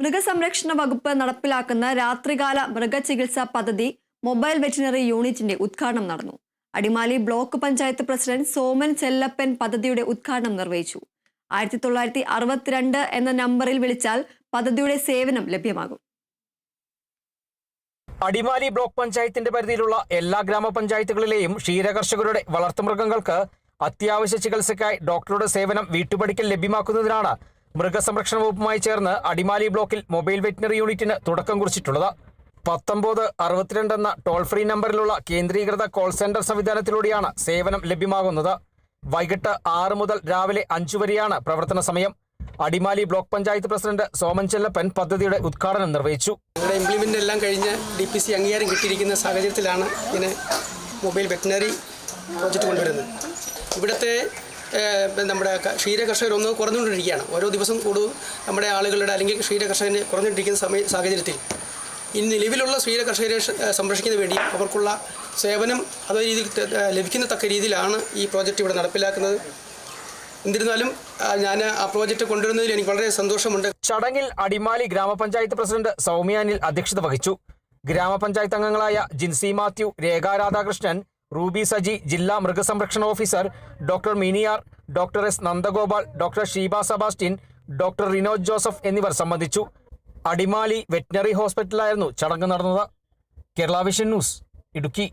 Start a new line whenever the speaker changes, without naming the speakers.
മൃഗസംരക്ഷണ വകുപ്പ് നടപ്പിലാക്കുന്ന രാത്രികാല മൃഗചികിത്സാ പദ്ധതി മൊബൈൽ വെറ്റിനറി യൂണിറ്റിന്റെ ഉദ്ഘാടനം നടന്നു. അടിമാലി ബ്ലോക്ക് പഞ്ചായത്ത് പ്രസിഡന്റ് സോമൻ ചെല്ലപ്പൻ പദ്ധതിയുടെ ഉദ്ഘാടനം നിർവഹിച്ചു. 1962 എന്ന നമ്പറിൽ വിളിച്ചാൽ പദ്ധതിയുടെ സേവനം ലഭ്യമാകും.
അടിമാലി ബ്ലോക്ക് പഞ്ചായത്തിന്റെ പരിധിയിലുള്ള എല്ലാ ഗ്രാമപഞ്ചായത്തുകളിലെയും ക്ഷീരകർഷകരുടെ വളർത്തുമൃഗങ്ങൾക്ക് അത്യാവശ്യ ചികിത്സയ്ക്കായി ഡോക്ടറുടെ സേവനം വീട്ടുപടിക്കൽ ലഭ്യമാക്കുന്നതിനാണ് മൃഗസംരക്ഷണ വകുപ്പുമായി ചേർന്ന് അടിമാലി ബ്ലോക്കിൽ മൊബൈൽ വെറ്റിനറി യൂണിറ്റിന് തുടക്കം കുറിച്ചിട്ടുള്ളത്. 1962 എന്ന ടോൾ ഫ്രീ നമ്പറിലുള്ള കേന്ദ്രീകൃത കോൾ സെന്റർ സംവിധാനത്തിലൂടെയാണ് സേവനം ലഭ്യമാകുന്നത്. വൈകിട്ട് 6 മുതൽ രാവിലെ 5 വരെയാണ് പ്രവർത്തന സമയം. അടിമാലി ബ്ലോക്ക് പഞ്ചായത്ത് പ്രസിഡന്റ് സോമൻ ചെല്ലപ്പൻ പദ്ധതിയുടെ ഉദ്ഘാടനം നിർവഹിച്ചു.
ഇംപ്ലിമെന്റ് എല്ലാം കഴിഞ്ഞ് DPC അംഗീകാരം കിട്ടിയിരിക്കുന്ന സാഹചര്യത്തിലാണ് ഇങ്ങനെ മൊബൈൽ വെറ്റിനറി പ്രോജക്റ്റ് കൊണ്ടുവരുന്നത്. ഇവിടുത്തെ നമ്മുടെ ക്ഷീരകർഷകരൊന്ന് കുറഞ്ഞുകൊണ്ടിരിക്കുകയാണ്. ഓരോ ദിവസം കൂടുതൽ നമ്മുടെ ആളുകളുടെ അല്ലെങ്കിൽ ക്ഷീരകർഷകരെ കുറഞ്ഞുകൊണ്ടിരിക്കുന്ന സാഹചര്യത്തിൽ ഈ നിലവിലുള്ള ക്ഷീരകർഷകരെ സംരക്ഷിക്കുന്നതിന് വേണ്ടി അവർക്കുള്ള സേവനം അതേ രീതിയിൽ ലഭിക്കത്തക്ക രീതിയിലാണ് ഈ പ്രോജക്റ്റ് ഇവിടെ നടപ്പിലാക്കുന്നത്. എന്നിരുന്നാലും ഞാൻ ആ പ്രോജക്റ്റ് കൊണ്ടുവരുന്നതിൽ എനിക്ക് വളരെ സന്തോഷമുണ്ട്.
ചടങ്ങിൽ അടിമാലി ഗ്രാമപഞ്ചായത്ത് പ്രസിഡന്റ് സൗമ്യ അനിൽ അധ്യക്ഷത വഹിച്ചു. ഗ്രാമപഞ്ചായത്ത് അംഗങ്ങളായ ജിൻസി മാത്യു, രേഖ രാധാകൃഷ്ണൻ, റൂബി സജി, ജില്ലാ മൃഗസംരക്ഷണ ഓഫീസർ ഡോക്ടർ മിനിയാർ, doctor S Nandagopal, doctor Sheeba Sebastian, doctor Rinoj Joseph എന്നിവർ സംബന്ധിച്ചു. അടിമാലി വെറ്റിനറി ഹോസ്പിറ്റലിലായിരുന്നു ചടങ്ങ് നടന്നത്. Kerala vision news, Idukki.